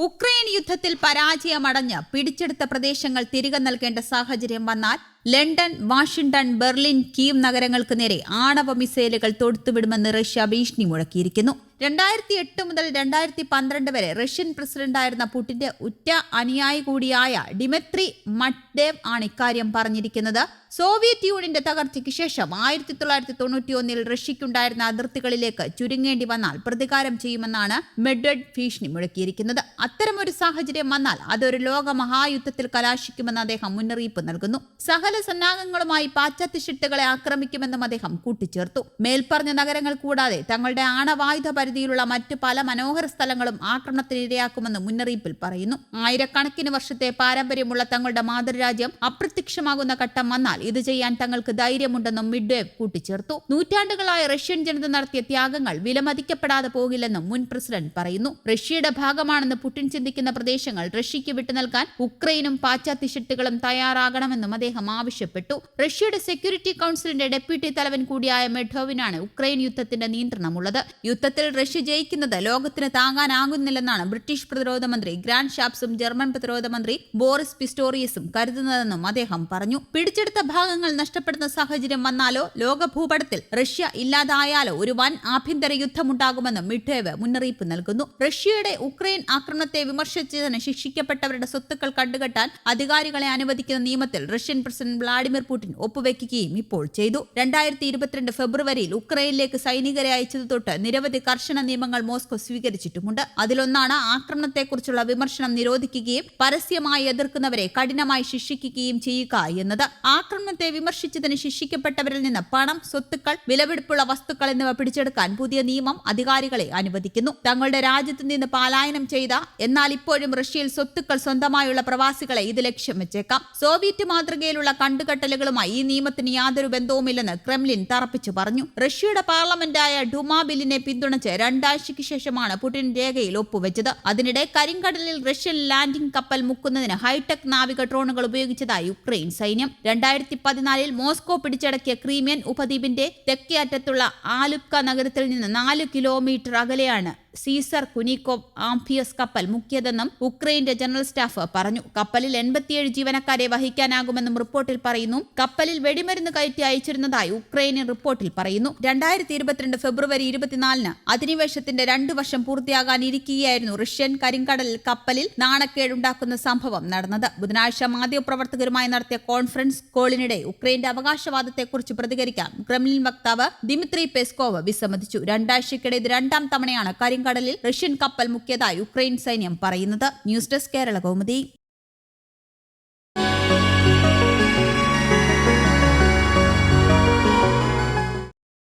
Ukraine യുദ്ധത്തിൽ പരാജയമടഞ്ഞ് പിടിച്ചെടുത്ത പ്രദേശങ്ങൾ തിരികെ നൽകേണ്ട സാഹചര്യം വന്നാൽ ലണ്ടൻ, വാഷിംഗ്ടൺ, ബെർലിൻ, കീവ് നഗരങ്ങൾക്ക് നേരെ ആണവ മിസൈലുകൾ തൊടുത്തുവിടുമെന്ന് റഷ്യ ഭീഷണി മുഴക്കിയിരിക്കുന്നു. 2008 മുതൽ 2012 വരെ റഷ്യൻ പ്രസിഡന്റായിരുന്ന പുടിന്റെ ഉറ്റ അനുയായി കൂടിയായ ഡിമിത്രി മഡ്വേദേവ് ആണ് ഇക്കാര്യം പറഞ്ഞിരിക്കുന്നത്. സോവിയറ്റ് യൂണിയന്റെ തകർച്ചയ്ക്ക് ശേഷം 1991 റഷ്യയ്ക്കുണ്ടായിരുന്ന അതിർത്തികളിലേക്ക് ചുരുങ്ങേണ്ടി വന്നാൽ പ്രതികാരം ചെയ്യുമെന്നാണ് മെഡ്വെഡേവ് ഭീഷണി മുഴക്കിയിരിക്കുന്നത്. അത്തരമൊരു സാഹചര്യം വന്നാൽ അതൊരു ലോക മഹായുദ്ധത്തിൽ കലാശിക്കുമെന്ന് അദ്ദേഹം മുന്നറിയിപ്പ് നൽകുന്നു. സകല സന്നാഹങ്ങളുമായി പാശ്ചാത്യ ശക്തികളെ ആക്രമിക്കുമെന്നും അദ്ദേഹം കൂട്ടിച്ചേർത്തു. മേൽപ്പറഞ്ഞ നഗരങ്ങൾ കൂടാതെ തങ്ങളുടെ ആണവായുധ പരിധിയിലുള്ള മറ്റ് പല മനോഹര സ്ഥലങ്ങളും ആക്രമണത്തിന് ഇരയാക്കുമെന്ന് മുന്നറിയിപ്പിൽ പറയുന്നു. ആയിരക്കണക്കിന് വർഷത്തെ പാരമ്പര്യമുള്ള തങ്ങളുടെ മാതൃരാജ്യം അപ്രത്യക്ഷമാകുന്ന ഘട്ടം വന്നാൽ ഇത് ചെയ്യാൻ തങ്ങൾക്ക് ധൈര്യമുണ്ടെന്നും മെഡ്വേദേവ് കൂട്ടിച്ചേർത്തു. നൂറ്റാണ്ടുകളായ റഷ്യൻ ജനത നടത്തിയ ത്യാഗങ്ങൾ വിലമതിക്കപ്പെടാതെ പോകില്ലെന്നും മുൻ പ്രസിഡന്റ് പറയുന്നു. റഷ്യയുടെ ഭാഗമാണെന്ന് പുടിൻ ചിന്തിക്കുന്ന പ്രദേശങ്ങൾ റഷ്യയ്ക്ക് വിട്ടു നൽകാൻ ഉക്രൈനും പാശ്ചാത്യ ശക്തികളും തയ്യാറാകണമെന്നും അദ്ദേഹം ആവശ്യപ്പെട്ടു. റഷ്യയുടെ സെക്യൂരിറ്റി കൗൺസിലിന്റെ ഡെപ്യൂട്ടി തലവൻ കൂടിയായ മെഡ്വേദേവിനാണ് ഉക്രൈൻ യുദ്ധത്തിന്റെ നിയന്ത്രണമുള്ളത്. യുദ്ധത്തിൽ റഷ്യ ജയിക്കുന്നത് ലോകത്തിന് താങ്ങാനാകുന്നില്ലെന്നാണ് ബ്രിട്ടീഷ് പ്രതിരോധ മന്ത്രി ഗ്രാൻഡ് ഷാപ്സും ജർമ്മൻ പ്രതിരോധ മന്ത്രി ബോറിസ് പിസ്റ്റോറിയസും കരുതുന്നതെന്നും അദ്ദേഹം പറഞ്ഞു. പിടിച്ചെടുത്ത ഭാഗങ്ങൾ നഷ്ടപ്പെടുന്ന സാഹചര്യം വന്നാലോ ലോക ഭൂപടത്തിൽ റഷ്യ ഇല്ലാതായാലോ ഒരു വൻ ആഭ്യന്തര യുദ്ധമുണ്ടാകുമെന്നും മെഡ്വേദേവ് മുന്നറിയിപ്പ് നൽകുന്നു. റഷ്യയുടെ ഉക്രൈൻ ആക്രമണത്തെ വിമർശിച്ചതിന് ശിക്ഷിക്കപ്പെട്ടവരുടെ സ്വത്തുക്കൾ കണ്ടുകെട്ടാൻ അധികാരികളെ അനുവദിക്കുന്ന നിയമത്തിൽ റഷ്യൻ പ്രസിഡന്റ് വ്ളാഡിമിർ പുടിൻ ഒപ്പുവെക്കുകയും ഇപ്പോൾ ചെയ്തു. 2022 ഫെബ്രുവരിയിൽ ഉക്രൈനിലേക്ക് സൈനികരെ അയച്ചത് തൊട്ട് നിരവധി കർശന നിയമങ്ങൾ മോസ്കോ സ്വീകരിച്ചിട്ടുമുണ്ട്. അതിലൊന്നാണ് ആക്രമണത്തെക്കുറിച്ചുള്ള വിമർശനം നിരോധിക്കുകയും പരസ്യമായി എതിർക്കുന്നവരെ കഠിനമായി ശിക്ഷിക്കുകയും ചെയ്യുക എന്നത്. ആക്രമണത്തെ വിമർശിച്ചതിന് ശിക്ഷിക്കപ്പെട്ടവരിൽ നിന്ന് പണം, സ്വത്തുക്കൾ, വിലപിടിപ്പുള്ള വസ്തുക്കൾ എന്നിവ പിടിച്ചെടുക്കാൻ പുതിയ നിയമം അധികാരികളെ അനുവദിക്കുന്നു. തങ്ങളുടെ രാജ്യത്ത് നിന്ന് പലായനം ചെയ്ത എന്നാൽ ഇപ്പോഴും റഷ്യയിൽ സ്വത്തുക്കൾ സ്വന്തമായുള്ള പ്രവാസികളെ ഇത് ലക്ഷ്യം വെച്ചേക്കാം. സോവിയറ്റ് മാതൃകയിലുള്ള കണ്ടുകെട്ടലുകളുമായി ഈ നിയമത്തിന് യാതൊരു ബന്ധവുമില്ലെന്ന് ക്രെംലിൻ തറപ്പിച്ചു പറഞ്ഞു. റഷ്യയുടെ പാർലമെന്റായ ഡുമാ ബില്ലിനെ പിന്തുണച്ച് 2 ആഴ്ചയ്ക്ക് ശേഷമാണ് പുടിൻ രേഖയിൽ ഒപ്പുവെച്ചത്. അതിനിടെ കരിങ്കടലിൽ റഷ്യൻ ലാൻഡിംഗ് കപ്പൽ മുക്കുന്നതിന് ഹൈടെക് നാവിക ഡ്രോണുകൾ ഉപയോഗിച്ചതായി ഉക്രൈൻ സൈന്യം. 2014 മോസ്കോ പിടിച്ചടക്കിയ ക്രീമിയൻ ഉപദ്വീപിന്റെ തെക്കേ അറ്റത്തുള്ള ആലുപ്ക നഗരത്തിൽ നിന്ന് 4 കിലോമീറ്റർ അകലെയാണ് സീസർ കുനിക്കോവ് ആംഫിയസ് കപ്പൽ മുക്കിയതെന്നും ഉക്രൈന്റെ ജനറൽ സ്റ്റാഫ് പറഞ്ഞു. കപ്പലിൽ 87 ജീവനക്കാരെ വഹിക്കാനാകുമെന്നും റിപ്പോർട്ടിൽ പറയുന്നു. കപ്പലിൽ വെടിമരുന്ന് കയറ്റി അയച്ചിരുന്നതായി ഉക്രൈനിയൻ റിപ്പോർട്ടിൽ പറയുന്നു. 2022 ഫെബ്രുവരി 24 അധിനിവേശത്തിന്റെ 2 വർഷം പൂർത്തിയാകാനിരിക്കുകയായിരുന്നു റഷ്യൻ കരിങ്കടലിൽ കപ്പലിൽ നാണക്കേടുണ്ടാക്കുന്ന സംഭവം നടന്നത്. ബുധനാഴ്ച മാധ്യമപ്രവർത്തകരുമായി നടത്തിയ കോൺഫറൻസ് കോളിനിടെ ഉക്രൈന്റെ അവകാശവാദത്തെക്കുറിച്ച് പ്രതികരിക്കാൻ ക്രെംലിൻ വക്താവ് ദിമിത്രി പെസ്കോവ് വിസമ്മതിച്ചു. 2 ആഴ്ചയ്ക്കിടെ ഇത് 2ാം തവണയാണ് കരിങ്കടലിൽ റഷ്യൻ കപ്പൽ മുക്കിയതായി ഉക്രൈൻ സൈന്യം പറയുന്നത്. News desk Kerala Kaumudi.